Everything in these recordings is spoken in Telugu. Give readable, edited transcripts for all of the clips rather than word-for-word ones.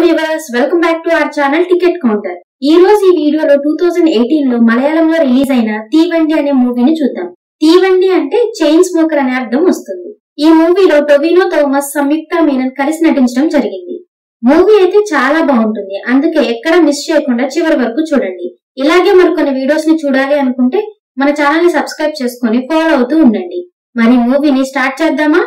viewers, welcome back to our channel Ticket Counter. ఈ రోజు ఈ వీడియోలో 2018 లో మలయాళంలో రిలీజ్ అయిన తీవండి అనే మూవీని చూద్దాం. తీవండి అంటే చైన్ స్మోకర్ అనే అర్థం వస్తుంది. ఈ మూవీలో టొవినో థోమస్, సంయుక్త మీనన్ కలిసి నటించడం జరిగింది. మూవీ అయితే చాలా బాగుంటుంది, అందుకే ఎక్కడ మిస్ చేయకుండా చివరి వరకు చూడండి. ఇలాగే మరికొన్ని వీడియోస్ ని చూడాలి అనుకుంటే మన ఛానల్ ని సబ్స్క్రైబ్ చేసుకొని ఫాలో అవుతూ ఉండండి. మరి మూవీని స్టార్ట్ చేద్దామా?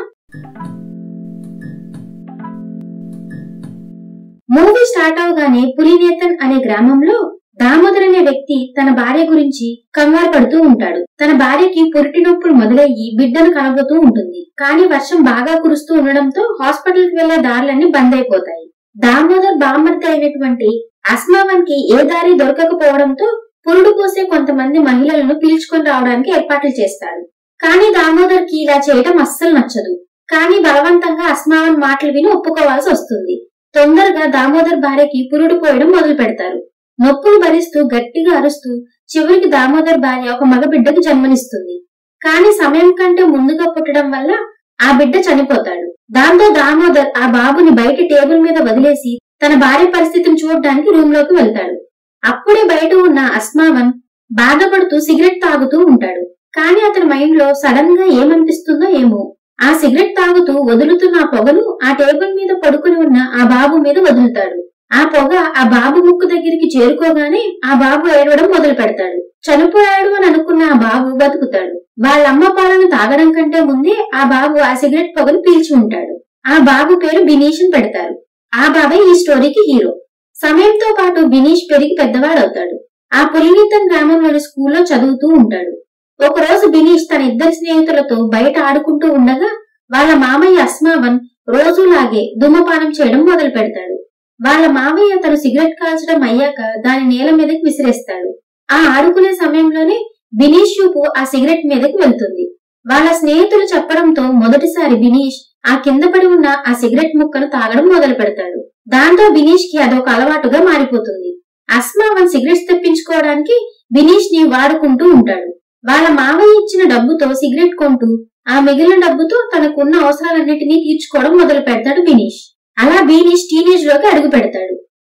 మూవీ స్టార్ట్ అవగానే పులినేతన్ అనే గ్రామంలో దామోదర్ అనే వ్యక్తి తన భార్య గురించి కంగారు పడుతూ ఉంటాడు. తన భార్యకి పురిటి నొప్పులు మొదలయ్యి బిడ్డను కనబోతూ ఉంటుంది. కానీ వర్షం బాగా కురుస్తూ ఉండడంతో హాస్పిటల్ కి వెళ్లే దారులన్నీ బంద్ అయిపోతాయి. దామోదర్ బామ్మర్ది అయినటువంటి అస్మావన్ కి ఏ దారి దొరకకపోవడంతో పురుడు పోసే కొంతమంది మహిళలను పీల్చుకొని రావడానికి ఏర్పాట్లు చేస్తాడు. కానీ దామోదర్ కి ఇలా చేయడం అస్సలు నచ్చదు. కానీ బలవంతంగా అస్మావన్ మాటలు విని ఒప్పుకోవాల్సి వస్తుంది. తొందరగా దామోదర్ భార్యకి పురుడు పోయడం మొదలు పెడతారు. నొప్పులు భరిస్తూ గట్టిగా అరుస్తూ చివరికి దామోదర్ భార్య ఒక మగ బిడ్డకు జన్మనిస్తుంది. కానీ సమయం కంటే ముందుగా పుట్టడం వల్ల ఆ బిడ్డ చనిపోతాడు. దాంతో దామోదర్ ఆ బాబుని బయట టేబుల్ మీద వదిలేసి తన భార్య పరిస్థితిని చూడడానికి రూమ్ లోకి వెళ్తాడు. అప్పుడే బయట ఉన్న అస్మావన్ బాధపడుతూ సిగరెట్ తాగుతూ ఉంటాడు. కానీ అతని మైండ్ లో సడన్ గా ఏమనిపిస్తుందో ఏమో, ఆ సిగరెట్ తాగుతూ వదులుతున్న ఆ పొగను ఆ టేబుల్ మీద పడుకుని ఉన్న ఆ బాబు మీద వదులుతాడు. ఆ పొగ ఆ బాబు ముక్కు దగ్గరికి చేరుకోగానే ఆ బాబు ఏడవడం మొదలు పెడతాడు. చనిపోయాడు అని అనుకున్న ఆ బాబు బతుకుతాడు. వాళ్ళమ్మ పాలను తాగడం కంటే ముందే ఆ బాబు ఆ సిగరెట్ పొగను పీల్చి ఉంటాడు. ఆ బాబు పేరు బినీష్ అని పెడతారు. ఆ బాబే ఈ స్టోరీకి హీరో. సమయంతో పాటు బినీష్ పెరిగి పెద్దవాడవుతాడు. ఆ పులినేతన్ గ్రామంలోని స్కూల్లో చదువుతూ ఉంటాడు. ఒక రోజు బినీష్ తన ఇద్దరు స్నేహితులతో బయట ఆడుకుంటూ ఉండగా వాళ్ళ మామయ్య అస్మావన్ రోజులాగే ధూమపానం చేయడం మొదలు పెడతాడు. వాళ్ళ మామయ్య తను సిగరెట్ కాల్చడం అయ్యాక దాని నేల మీదకి విసిరేస్తాడు. ఆ ఆడుకునే సమయంలోనే బినీష్ చూపు ఆ సిగరెట్ మీదకి వెళ్తుంది. వాళ్ళ స్నేహితులు చెప్పడంతో మొదటిసారి బినీష్ ఆ కింద పడి ఉన్న ఆ సిగరెట్ ముక్కను తాగడం మొదలు పెడతాడు. దాంతో బినీష్ కి అదొక అలవాటుగా మారిపోతుంది. అస్మావన్ సిగరెట్స్ తెప్పించుకోవడానికి బినీష్ ని వాడుకుంటూ ఉంటాడు. వాళ్ళ మావయ్య ఇచ్చిన డబ్బుతో సిగరెట్ కొంటూ ఆ మిగిలిన డబ్బుతో తనకున్న అవసరాలన్నిటినీ తీర్చుకోవడం మొదలు పెడతాడు బినీష్. అలా బినీష్ టీనేజ్ లోకి అడుగు పెడతాడు.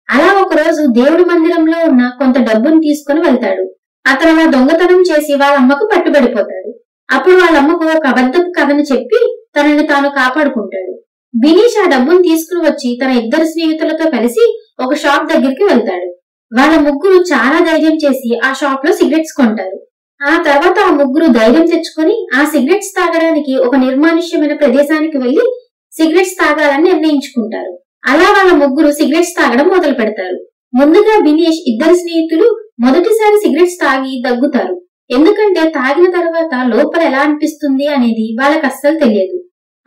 అలా ఒక రోజు దేవుడి మందిరంలో ఉన్న కొంత డబ్బును తీసుకుని వెళ్తాడు. అతను అలా దొంగతనం చేసి వాళ్ళమ్మకు పట్టుబడిపోతాడు. అప్పుడు వాళ్ళమ్మకు ఒక అబద్ధపు కథను చెప్పి తనని తాను కాపాడుకుంటాడు. బినీష్ ఆ డబ్బును తీసుకుని వచ్చి తన ఇద్దరు స్నేహితులతో కలిసి ఒక షాప్ దగ్గరికి వెళ్తాడు. వాళ్ళ ముగ్గురు చాలా ధైర్యం చేసి ఆ షాప్ లో సిగరెట్స్ కొంటారు. ఆ తర్వాత ఆ ముగ్గురు ధైర్యం తెచ్చుకొని ఆ సిగరెట్స్ తాగడానికి ఒక నిర్మానుష్యమైన ప్రదేశానికి వెళ్లి సిగరెట్స్ తాగాలని నిర్ణయించుకుంటారు. అలా వాళ్ళ ముగ్గురు సిగరెట్స్ తాగడం మొదలు పెడతారు. ముందుగా బినీష్ ఇద్దరు స్నేహితులు మొదటిసారి సిగరెట్స్ తాగి దగ్గుతారు. ఎందుకంటే తాగిన తర్వాత లోపల ఎలా అనిపిస్తుంది అనేది వాళ్ళకి అస్సలు తెలియదు.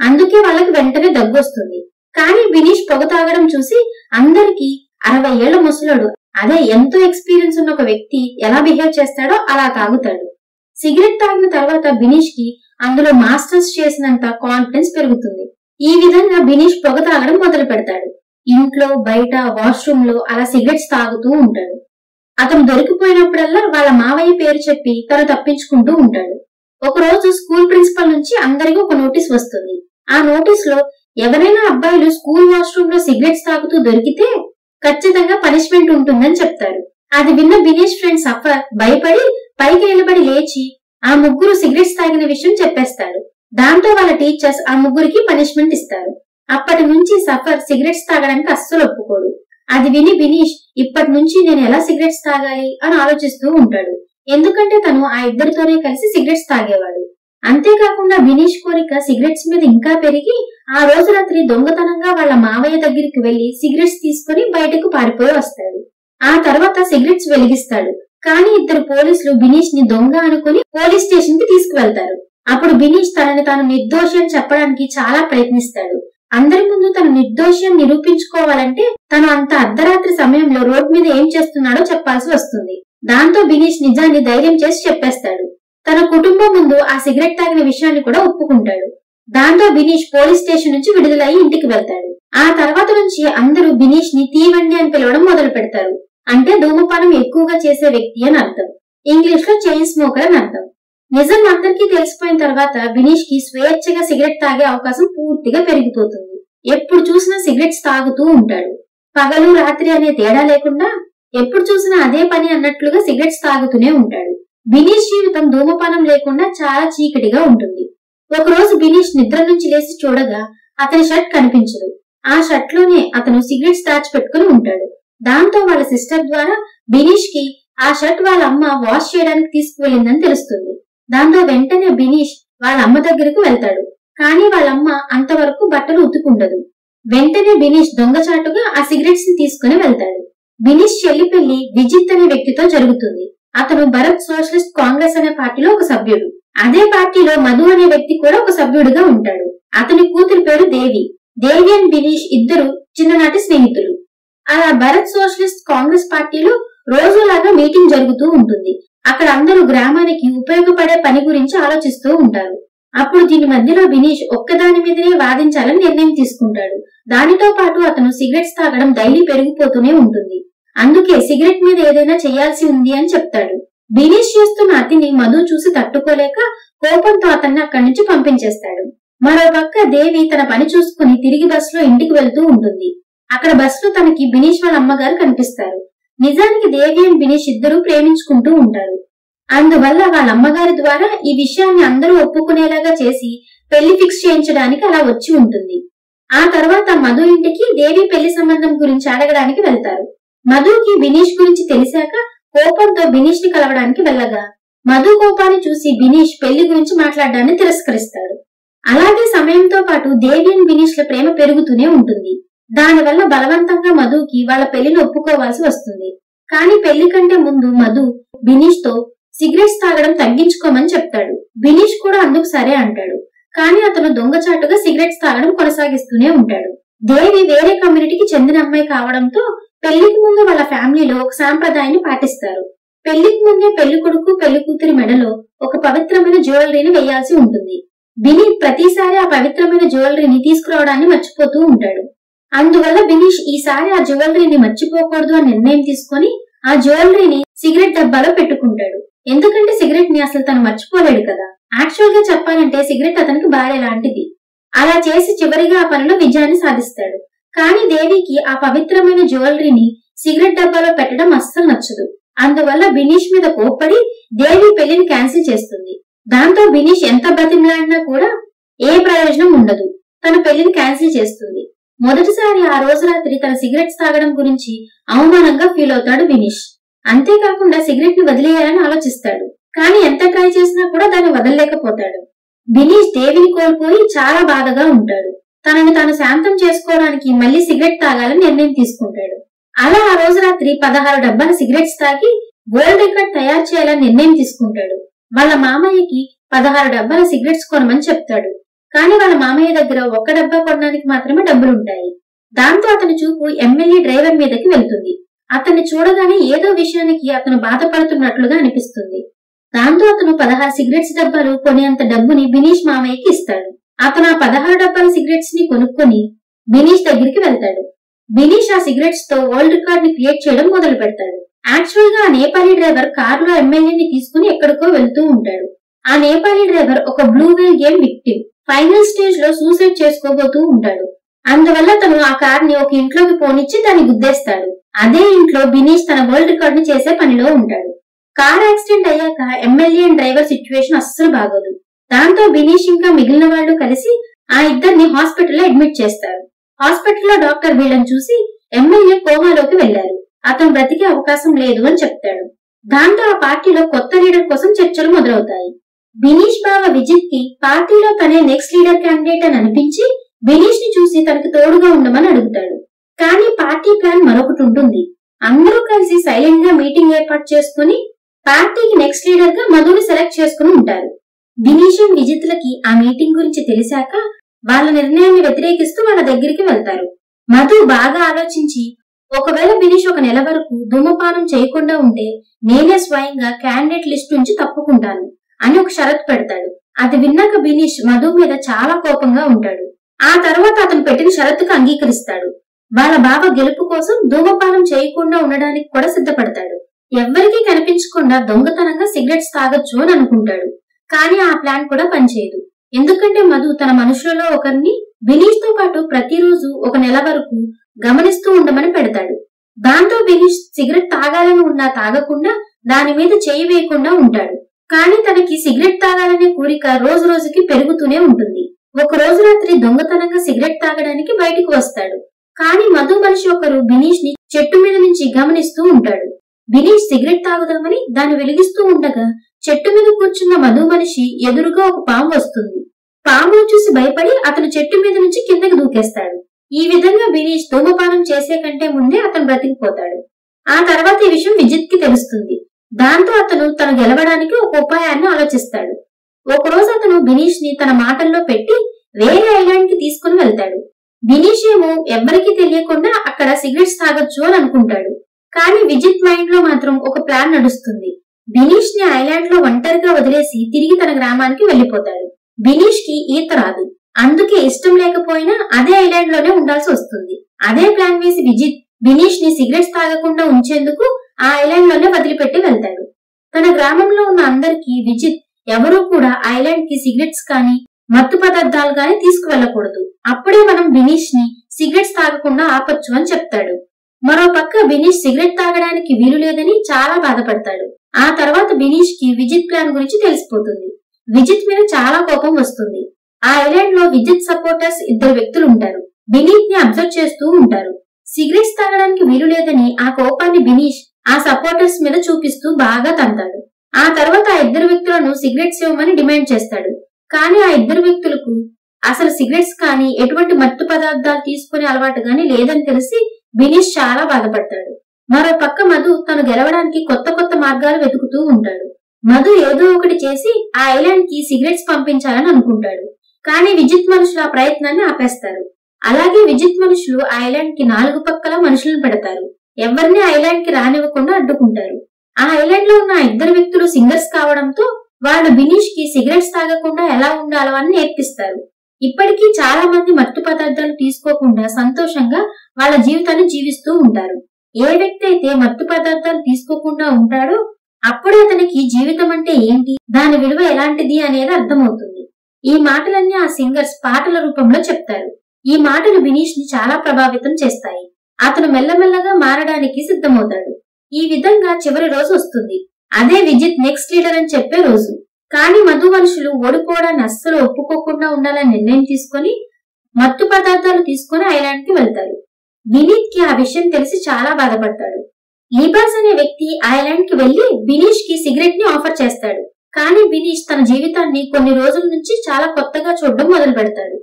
అందుకే వాళ్ళకి వెంటనే దగ్గు వస్తుంది. కానీ బినీష్ పొగ తాగడం చూసి అందరికీ 60 ఏళ్ల ముసలోడు, అదే ఎంతో ఎక్స్పీరియన్స్ ఉన్న ఒక వ్యక్తి ఎలా బిహేవ్ చేస్తాడో అలా తాగుతాడు. సిగరెట్ తాగిన తర్వాత బినీష్ కి అందులో మాస్టర్స్ చేసినంత కాన్ఫిడెన్స్ పెరుగుతుంది. ఈ విధంగా బినీష్ పొగ తాగడం మొదలు పెడతాడు. ఇంట్లో, బయట, వాష్రూమ్ లో అలా సిగరెట్స్ తాగుతూ ఉంటాడు. అతను దొరికిపోయినప్పుడల్లా వాళ్ళ మావయ్య పేరు చెప్పి తను తప్పించుకుంటూ ఉంటాడు. ఒక రోజు స్కూల్ ప్రిన్సిపల్ నుంచి అందరికీ ఒక నోటీస్ వస్తుంది. ఆ నోటీస్ లో ఎవరైనా అబ్బాయిలు స్కూల్ వాష్రూమ్ లో సిగరెట్స్ తాగుతూ దొరికితే ఖచ్చితంగా పనిష్మెంట్ ఉంటుందని చెప్తారు. అది విన్న బినీష్ ఫ్రెండ్ సఫర్ భయపడి పైకి నిలబడి లేచి ఆ ముగ్గురు సిగరెట్స్ తాగిన విషయం చెప్పేస్తాడు. దాంతో వాళ్ళ టీచర్స్ ఆ ముగ్గురికి పనిష్మెంట్ ఇస్తారు. అప్పటి నుంచి సఫర్ సిగరెట్స్ తాగడానికి అస్సలు ఒప్పుకోడు. అది విని బినీష్ ఇప్పటి నుంచి నేను ఎలా సిగరెట్స్ తాగాలి అని ఆలోచిస్తూ ఉంటాడు. ఎందుకంటే తను ఆ ఇద్దరితోనే కలిసి సిగరెట్స్ తాగేవాడు. అంతేకాకుండా బినీష్ కోరిక సిగరెట్స్ మీద ఇంకా పెరిగి ఆ రోజు రాత్రి దొంగతనంగా వాళ్ళ మావయ్య దగ్గరికి వెళ్లి సిగరెట్స్ తీసుకుని బయటకు పారిపోయి వస్తాడు. ఆ తర్వాత సిగరెట్స్ వెలిగిస్తాడు. కానీ ఇద్దరు పోలీసులు బినీష్ ని దొంగ అనుకుని పోలీస్ స్టేషన్ కి తీసుకువెళ్తారు. అప్పుడు బినీష్ తనని తాను నిర్దోషి అని చెప్పడానికి చాలా ప్రయత్నిస్తాడు. అందరి ముందు తను నిర్దోషి అని నిరూపించుకోవాలంటే తను అంత అర్ధరాత్రి సమయంలో రోడ్ మీద ఏం చేస్తున్నాడో చెప్పాల్సి వస్తుంది. దాంతో బినీష్ నిజాన్ని ధైర్యం చేసి చెప్పేస్తాడు. తన కుటుంబం ముందు ఆ సిగరెట్ తాగిన విషయాన్ని కూడా ఒప్పుకుంటాడు. దాంతో బినీష్ పోలీస్ స్టేషన్ నుంచి విడుదలయ్యి ఇంటికి వెళ్తాడు. ఆ తర్వాత నుంచి అందరూ బినీష్ ని తీవండి అని పిలవడం మొదలు పెడతారు. అంటే ధూమపానం ఎక్కువగా చేసే వ్యక్తి అని అర్థం. ఇంగ్లీష్ లో చైన్ స్మోకర్ అని అర్థం. నిజం అందరికీ తెలిసిపోయిన తర్వాత బినీష్ కి స్వేచ్ఛగా సిగరెట్ తాగే అవకాశం పూర్తిగా పెరిగిపోతుంది. ఎప్పుడు చూసినా సిగరెట్స్ తాగుతూ ఉంటాడు. పగలు రాత్రి అనే తేడా లేకుండా ఎప్పుడు చూసినా అదే పని అన్నట్లుగా సిగరెట్స్ తాగుతూనే ఉంటాడు. బినీష్ జీవితం ధూమపానం లేకుండా చాలా చీకటిగా ఉంటుంది. ఒకరోజు బినీష్ నిద్ర నుంచి లేచి చూడగా అతని షర్ట్ కనిపించదు. ఆ షర్ట్ లోనే అతను సిగరెట్స్ దాచిపెట్టుకుని ఉంటాడు. దాంతో వాళ్ళ సిస్టర్ ద్వారా బినీష్ కి ఆ షర్ట్ వాళ్ళ అమ్మ వాష్ చేయడానికి తీసుకువెళ్ళిందని తెలుస్తుంది. దాంతో వెంటనే బినీష్ వాళ్ళ అమ్మ దగ్గరకు వెళ్తాడు. కానీ వాళ్ళమ్మ అంతవరకు బట్టలు ఉతుకుండదు. వెంటనే బినీష్ దొంగచాటుగా ఆ సిగరెట్స్ ని తీసుకుని వెళ్తాడు. బినీష్ చెల్లి పెళ్లి విజిత్ అనే వ్యక్తితో జరుగుతుంది. అతను భారత్ సోషలిస్ట్ కాంగ్రెస్ అనే పార్టీలో ఒక సభ్యుడు. అదే పార్టీలో మధు అనే వ్యక్తి కూడా ఒక సభ్యుడిగా ఉంటాడు. అతని కూతురి పేరు దేవి. దేవి అండ్ బినీష్ ఇద్దరు చిన్ననాటి స్నేహితులు. అలా భారత్ సోషలిస్ట్ కాంగ్రెస్ పార్టీలో రోజులాగా మీటింగ్ జరుగుతూ ఉంటుంది. అక్కడ అందరూ గ్రామానికి ఉపయోగపడే పని గురించి ఆలోచిస్తూ ఉంటారు. అప్పుడు దీని మధ్యలో బినీష్ ఒక్కదాని మీదనే వాదించాలని నిర్ణయం తీసుకుంటాడు. దానితో పాటు అతను సిగరెట్స్ తాగడం డైలీ పెరిగిపోతూనే ఉంటుంది. అందుకే సిగరెట్ మీద ఏదైనా చేయాల్సి ఉంది అని చెప్తాడు. బినీష్ చేస్తున్న అతిని మధు చూసి తట్టుకోలేక కోపంతో అతన్ని అక్కడి నుంచి పంపించేస్తాడు. మరోపక్క దేవి తన పని చూసుకుని తిరిగి బస్సులో ఇంటికి వెళ్తూ ఉంటుంది. అక్కడ బస్సులో తనకి బినీష్ వాళ్ళ అమ్మగారు కనిపిస్తారు. నిజానికి దేవి అండ్ బినీష్ ఇద్దరూ ప్రేమించుకుంటూ ఉంటారు. అందువల్ల వాళ్ళ అమ్మగారి ద్వారా ఈ విషయాన్ని అందరూ ఒప్పుకునేలాగా చేసి పెళ్లి ఫిక్స్ చేయించడానికి అలా వచ్చి ఉంటుంది. ఆ తర్వాత మధు ఇంటికి దేవి పెళ్లి సంబంధం గురించి అడగడానికి వెళ్తారు. మధుకి బినీష్ గురించి తెలిసాక కోపంతో బినీష్ ని కలవడానికి వెళ్ళగా మధు కోపాన్ని చూసి బినీష్ పెళ్లి గురించి మాట్లాడడాన్ని తిరస్కరిస్తాడు. అలాగే సమయంతో పాటు దేవి అండ్ బినీష్ ల ప్రేమ పెరుగుతూనే ఉంటుంది. దానివల్ల బలవంతంగా మధుకి వాళ్ళ పెళ్లిని ఒప్పుకోవాల్సి వస్తుంది. కానీ పెళ్లి కంటే ముందు మధు బినీష్ తో సిగరెట్స్ తాగడం తగ్గించుకోమని చెప్తాడు. బినీష్ కూడా అందుకు సరే అంటాడు. కానీ అతను దొంగచాటుగా సిగరెట్స్ తాగడం కొనసాగిస్తూనే ఉంటాడు. దేవి వేరే కమ్యూనిటీకి చెందిన అమ్మాయి కావడంతో పెళ్లికి ముందు వాళ్ళ ఫ్యామిలీలో ఒక సాంప్రదాయాన్ని పాటిస్తారు. పెళ్లికి ముందే పెళ్లి కొడుకు పెళ్లి కూతురి మెడలో ఒక పవిత్రమైన జ్యువెలరీని వేయాల్సి ఉంటుంది. బినీష్ ప్రతిసారి ఆ పవిత్రమైన జ్యువెలరీని తీసుకురావడాన్ని మర్చిపోతూ ఉంటాడు. అందువల్ల బినీష్ ఈసారి ఆ జ్యువెలరీని మర్చిపోకూడదు అని నిర్ణయం తీసుకుని ఆ జ్యువెలరీని సిగరెట్ డబ్బాలో పెట్టుకుంటాడు. ఎందుకంటే సిగరెట్ ని అసలు తను మర్చిపోలేడు కదా. యాక్చువల్ గా చెప్పాలంటే సిగరెట్ అతనికి భార్య లాంటిది. అలా చేసి చివరిగా ఆ పనిలో విజయాన్ని సాధిస్తాడు. కానీ దేవికి ఆ పవిత్రమైన జ్యువెలరీని సిగరెట్ డబ్బాలో పెట్టడం అస్సలు నచ్చదు. అందువల్ల బినీష్ మీద కోప్పడి దేవి పెళ్లిని క్యాన్సిల్ చేస్తుంది. దాంతో బినీష్ ఎంత బతిమలాడినా కూడా ఏ ప్రయోజనం ఉండదు. తన పెళ్లిని క్యాన్సిల్ చేస్తుంది. మొదటిసారి ఆ రోజు రాత్రి తన సిగరెట్స్ తాగడం గురించి అవమానంగా ఫీల్ అవుతాడు బినీష్. అంతేకాకుండా సిగరెట్ ని వదిలేయాలని ఆలోచిస్తాడు. కానీ ఎంత ట్రై చేసినా కూడా దాన్ని వదలలేకపోతాడు. బినీష్ దేవిని కోల్పోయి చాలా బాధగా ఉంటాడు. తనని తాను శాంతం చేసుకోవడానికి మళ్లీ సిగరెట్ తాగాలని నిర్ణయం తీసుకుంటాడు. అలా ఆ రోజు రాత్రి 16 డబ్బాల సిగరెట్స్ తాగి వరల్డ్ రికార్డ్ తయారు చేయాలని నిర్ణయం తీసుకుంటాడు. వాళ్ళ మామయ్యకి 16 డబ్బాల సిగరెట్స్ కొనమని చెప్తాడు. కానీ వాళ్ళ మామయ్య దగ్గర 1 డబ్బా కొనడానికి మాత్రమే డబ్బులుంటాయి. దాంతో అతని చూపు ఎమ్మెల్యే డ్రైవర్ మీదకి వెళ్తుంది. అతన్ని చూడగానే ఏదో విషయానికి అతను బాధపడుతున్నట్లుగా అనిపిస్తుంది. దాంతో అతను 16 సిగరెట్స్ డబ్బాలు కొనేంత డబ్బుని బినీష్ మామయ్యకి ఇస్తాడు. అతను ఆ 16 డబ్బాల సిగరెట్స్ ని కొనుక్కొని బినీష్ దగ్గరికి వెళ్తాడు. బినీష్ ఆ సిగరెట్స్ తో వరల్డ్ రికార్డ్ ని క్రియేట్ చేయడం మొదలు పెడతాడు. యాక్చువల్ గా ఆ నేపాలీ డ్రైవర్ కారులో ఎమ్మెల్యేని తీసుకుని ఎక్కడికో వెళ్తూ ఉంటాడు. ఆ నేపాలీ డ్రైవర్ ఒక బ్లూ వేల్ గేమ్ విక్టిమ్. ఫైనల్ స్టేజ్ లో సూసైడ్ చేసుకోబోతూ ఉంటాడు. అందువల్ల తను ఆ కార్ ని ఒక ఇంట్లోకి పోనిచ్చి దాన్ని గుద్దేస్తాడు. అదే ఇంట్లో బినీష్ తన వరల్డ్ రికార్డ్ ని చేసే పనిలో ఉంటాడు. కార్ యాక్సిడెంట్ అయ్యాక ఎమ్మెల్యే అండ్ డ్రైవర్ సిచ్యువేషన్ అస్సలు బాగోదు. దాంతో బినీష్ ఇంకా మిగిలిన వాళ్ళు కలిసి ఆ ఇద్దరిని హాస్పిటల్లో అడ్మిట్ చేస్తారు. హాస్పిటల్లో డాక్టర్ వీళ్ళని చూసి ఎమ్మెల్యే కోమాలోకి వెళ్లారు, అతను బ్రతికే అవకాశం లేదు అని చెప్తాడు. దాంతో ఆ పార్టీలో కొత్త లీడర్ కోసం చర్చలు మొదలవుతాయి. బినీష్ బావ విజిత్ కి పార్టీలో తనే నెక్స్ట్ లీడర్ క్యాండిడేట్ అని అనిపించి బినీష్ ని చూసి తనకు తోడుగా ఉండమని అడుగుతాడు. కానీ పార్టీ ప్లాన్ మరొకటి ఉంటుంది. అందరూ కలిసి సైలెంట్ గా మీటింగ్ ఏర్పాటు చేసుకుని పార్టీకి నెక్స్ట్ లీడర్ గా మధుని సెలెక్ట్ చేసుకుని ఉంటారు. బినీష్ అండ్ విజిత్ లకి ఆ మీటింగ్ గురించి తెలిసాక వాళ్ళ నిర్ణయాన్ని వ్యతిరేకిస్తూ వాళ్ళ దగ్గరికి వెళ్తారు. మధు బాగా ఆలోచించి ఒకవేళ బినీష్ 1 నెల వరకు ధూమపానం చేయకుండా ఉంటే నేనే స్వయంగా క్యాండిడేట్ లిస్ట్ నుంచి తప్పుకుంటాను అని ఒక షరతు పెడతాడు. అది విన్నాక బినీష్ మధు మీద చాలా కోపంగా ఉంటాడు. ఆ తర్వాత అతను పెట్టిన షరతుకు అంగీకరిస్తాడు. వాళ్ళ బావ గెలుపు కోసం ధూమపానం చేయకుండా ఉండడానికి కూడా సిద్ధపడతాడు. ఎవ్వరికీ కనిపించకుండా దొంగతనంగా సిగరెట్స్ తాగొచ్చు అని అనుకుంటాడు. కానీ ఆ ప్లాన్ కూడా పనిచేయదు. ఎందుకంటే మధు తన మనుషులలో ఒకరిని బినీష్ తో పాటు ప్రతిరోజు ఒక నెల వరకు గమనిస్తూ ఉండమని పెడతాడు. దాంతో బినీష్ సిగరెట్ తాగాలని ఉన్నా తాగకుండా దాని మీద చేయి వేయకుండా ఉంటాడు. కానీ తనకి సిగరెట్ తాగాలనే కోరిక రోజు రోజుకి పెరుగుతూనే ఉంటుంది. ఒక రోజు రాత్రి దొంగతనంగా సిగరెట్ తాగడానికి బయటకు వస్తాడు. కానీ మధు మనిషి ఒకరు బినీష్ ని చెట్టు మీద నుంచి గమనిస్తూ ఉంటాడు. బినీష్ సిగరెట్ తాగుదామని దాన్ని వెలిగిస్తూ ఉండగా చెట్టు మీద కూర్చున్న మధు మనిషి ఎదురుగా ఒక పాము వస్తుంది. పామును చూసి భయపడి అతను చెట్టు మీద నుంచి కిందకి దూకేస్తాడు. ఈ విధంగా బినీష్ ధూమపానం చేసే కంటే ముందే అతను బ్రతికిపోతాడు. ఆ తర్వాత ఈ విషయం విజిత్ కి తెలుస్తుంది. దాంతో అతను తను గెలవడానికి ఒక ఉపాయాన్ని ఆలోచిస్తాడు. ఒకరోజు అతను బినీష్ ని తన మాటల్లో పెట్టి వేరే ఐలాండ్ కి తీసుకుని వెళ్తాడు. బినీష్ ఏమో ఎవ్వరికీ తెలియకుండా అక్కడ సిగరెట్స్ తాగొచ్చు అని అనుకుంటాడు. కానీ విజిత్ మైండ్ లో మాత్రం ఒక ప్లాన్ నడుస్తుంది. బినీష్ ని ఐలాండ్ లో ఒంటరిగా వదిలేసి తిరిగి తన గ్రామానికి వెళ్లిపోతాడు. బినీష్ కి ఈత రాదు. అందుకే ఇష్టం లేకపోయినా అదే ఐలాండ్ లోనే ఉండాల్సి వస్తుంది. అదే ప్లాన్ వేసి విజిత్ బినీష్ ని సిగరెట్స్ తాగకుండా ఉంచేందుకు ఆ ఐలాండ్ లోనే వదిలిపెట్టి వెళ్తాడు. తన గ్రామంలో ఉన్న అందరికీ విజిత్ ఎవరూ కూడా ఐలాండ్ కి సిగరెట్స్ కానీ మత్తు పదార్థాలు గాని తీసుకువెళ్లకూడదు. అప్పుడే మనం బినీష్ ని సిగరెట్స్ తాగకుండా ఆపొచ్చు అని చెప్తాడు. మరో పక్క బినీష్ సిగరెట్ తాగడానికి వీలు లేదని చాలా బాధపడతాడు. ఆ తర్వాత బినీష్ కి విజిత్ ప్లాన్ గురించి తెలిసిపోతుంది. విజిత్ మీద చాలా కోపం వస్తుంది. ఆ ఐలాండ్ లో విజిత్ సపోర్టర్స్ 2 వ్యక్తులు ఉంటారు. బినీష్ ని అబ్జర్వ్ చేస్తూ ఉంటారు. సిగరెట్స్ తాగడానికి వీలు లేదని ఆ కోపాన్ని బినీష్ ఆ సపోర్టర్స్ మీద చూపిస్తూ బాగా తంతాడు. ఆ తర్వాత ఆ 2 వ్యక్తులను సిగరెట్స్ ఇవ్వమని డిమాండ్ చేస్తాడు. కానీ ఆ 2 వ్యక్తులకు అసలు సిగరెట్స్ కానీ ఎటువంటి మత్తు పదార్థాలు తీసుకునే అలవాటు గాని లేదని తెలిసి బినీష్ చాలా బాధపడతాడు. మరో పక్క మధు తను గెలవడానికి కొత్త కొత్త మార్గాలు వెతుకుతూ ఉంటాడు. మధు ఏదో ఒకటి చేసి ఆ ఐలాండ్ కి సిగరెట్స్ పంపించాలని అనుకుంటాడు. కానీ విజిత్ మనుషులు ఆ ప్రయత్నాన్ని ఆపేస్తారు. అలాగే విజిత్ మనుషులు ఆ ఐలాండ్ కి 4 పక్కల మనుషులను పెడతారు. ఎవరిని ఐలాండ్ కి రానివ్వకుండా అడ్డుకుంటారు. ఆ ఐలాండ్ లో ఉన్న 2 వ్యక్తులు సింగర్స్ కావడంతో వాళ్ళు బినీష్ కి సిగరెట్స్ తాగకుండా ఎలా ఉండాలో అని నేర్పిస్తారు. ఇప్పటికీ చాలా మంది మత్తు పదార్థాలు తీసుకోకుండా సంతోషంగా వాళ్ళ జీవితాన్ని జీవిస్తూ ఉంటారు. ఏ వ్యక్తి అయితే మత్తు పదార్థాలు తీసుకోకుండా ఉంటాడో అప్పుడే అతనికి జీవితం అంటే ఏంటి, దాని విలువ ఎలాంటిది అనేది అర్థమవుతుంది. ఈ మాటలన్నీ ఆ సింగర్స్ పాటల రూపంలో చెప్తారు. ఈ మాటలు బినీష్ ని చాలా ప్రభావితం చేస్తాయి. అతను మెల్లమెల్లగా మారడానికి సిద్ధమవుతాడు. ఈ విధంగా చివరి రోజు వస్తుంది. అదే విజిత్ నెక్స్ట్ లీడర్ అని చెప్పే రోజు. కానీ మధు మనుషులు ఓడిపోవడాన్ని అస్సలు ఒప్పుకోకుండా ఉండాలని నిర్ణయం తీసుకుని మత్తు పదార్థాలు తీసుకుని ఐలాండ్ కి వెళ్తారు. వినీత్ కి ఆ విషయం తెలిసి చాలా బాధపడతాడు. లిబాస్ అనే వ్యక్తి ఐలాండ్ కి వెళ్లి బినీష్ కి సిగరెట్ ని ఆఫర్ చేస్తాడు. కానీ బినీష్ తన జీవితాన్ని కొన్ని రోజుల నుంచి చాలా కొత్తగా చూడడం మొదలు పెడతాడు.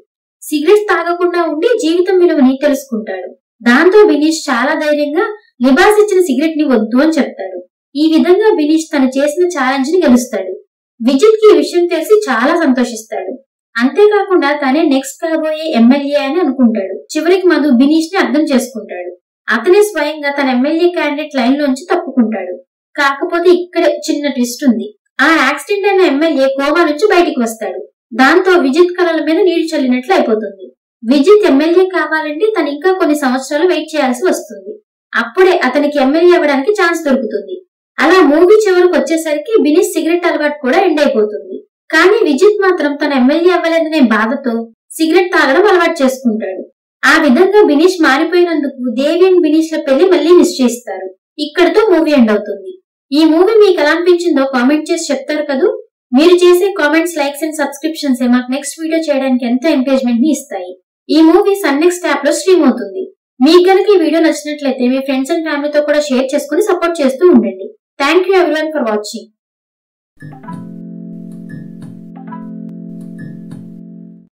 సిగరెట్స్ తాగకుండా ఉండి జీవితం విలువని తెలుసుకుంటాడు. దాంతో బినీష్ చాలా ధైర్యంగా లిబాస్ ఇచ్చిన సిగరెట్ ని వద్దు అని చెప్తాడు. ఈ విధంగా బినీష్ తను చేసిన ఛాలెంజ్ ని గెలుస్తాడు. విజిత్ కి ఈ విషయం తెలిసి చాలా సంతోషిస్తాడు. అంతేకాకుండా తనే నెక్స్ట్ కాబోయే ఎమ్మెల్యే అని అనుకుంటాడు. చివరికి మధు బినీష్ ని అర్థం చేసుకుంటాడు. అతనే స్వయంగా తన ఎమ్మెల్యే క్యాండిడేట్ లైన్ లోంచి తప్పుకుంటాడు. కాకపోతే ఇక్కడే చిన్న ట్విస్ట్ ఉంది. ఆ యాక్సిడెంట్ అయిన ఎమ్మెల్యే కోమా నుంచి బయటికి వస్తాడు. దాంతో విజిత్ కళల మీద నీళ్లు చల్లినట్లు అయిపోతుంది. విజిత్ ఎమ్మెల్యే కావాలంటే తను ఇంకా కొన్ని సంవత్సరాలు వెయిట్ చేయాల్సి వస్తుంది. అప్పుడే అతనికి ఎమ్మెల్యే అవ్వడానికి ఛాన్స్ దొరుకుతుంది. అలా మూవీ చివరికి వచ్చేసరికి బినీష్ సిగరెట్ అలవాటు కూడా ఎండ్ అయిపోతుంది. కానీ విజిత్ మాత్రం తన ఎమ్మెల్యే అవ్వలేదనే బాధతో సిగరెట్ తాగడం అలవాటు చేసుకుంటాడు. ఆ విధంగా బినీష్ మారిపోయినందుకు దేవి అండ్ బినీష్ ల పెళ్లి మళ్ళీ నిశ్చయిస్తారు. ఇక్కడితో మూవీ ఎండ్ అవుతుంది. ఈ మూవీ మీకు ఎలా అనిపించిందో కామెంట్ చేసి చెప్తారు కదూ. మీరు చేసే కామెంట్స్, లైక్స్ అండ్ సబ్స్క్రిప్షన్స్ మాకు నెక్స్ట్ వీడియో చేయడానికి ఎంతో ఎంకరేజ్మెంట్ ని ఇస్తాయి. ఈ మూవీ సన్ నెక్స్ట్ యాప్ లో స్ట్రీమ్ అవుతుంది. మీకు గనుక ఈ వీడియో నచ్చినట్లయితే మీ ఫ్రెండ్స్ అండ్ ఫ్యామిలీతో కూడా షేర్ చేసుకుని సపోర్ట్ చేస్తూ ఉండండి. Thank you everyone for watching.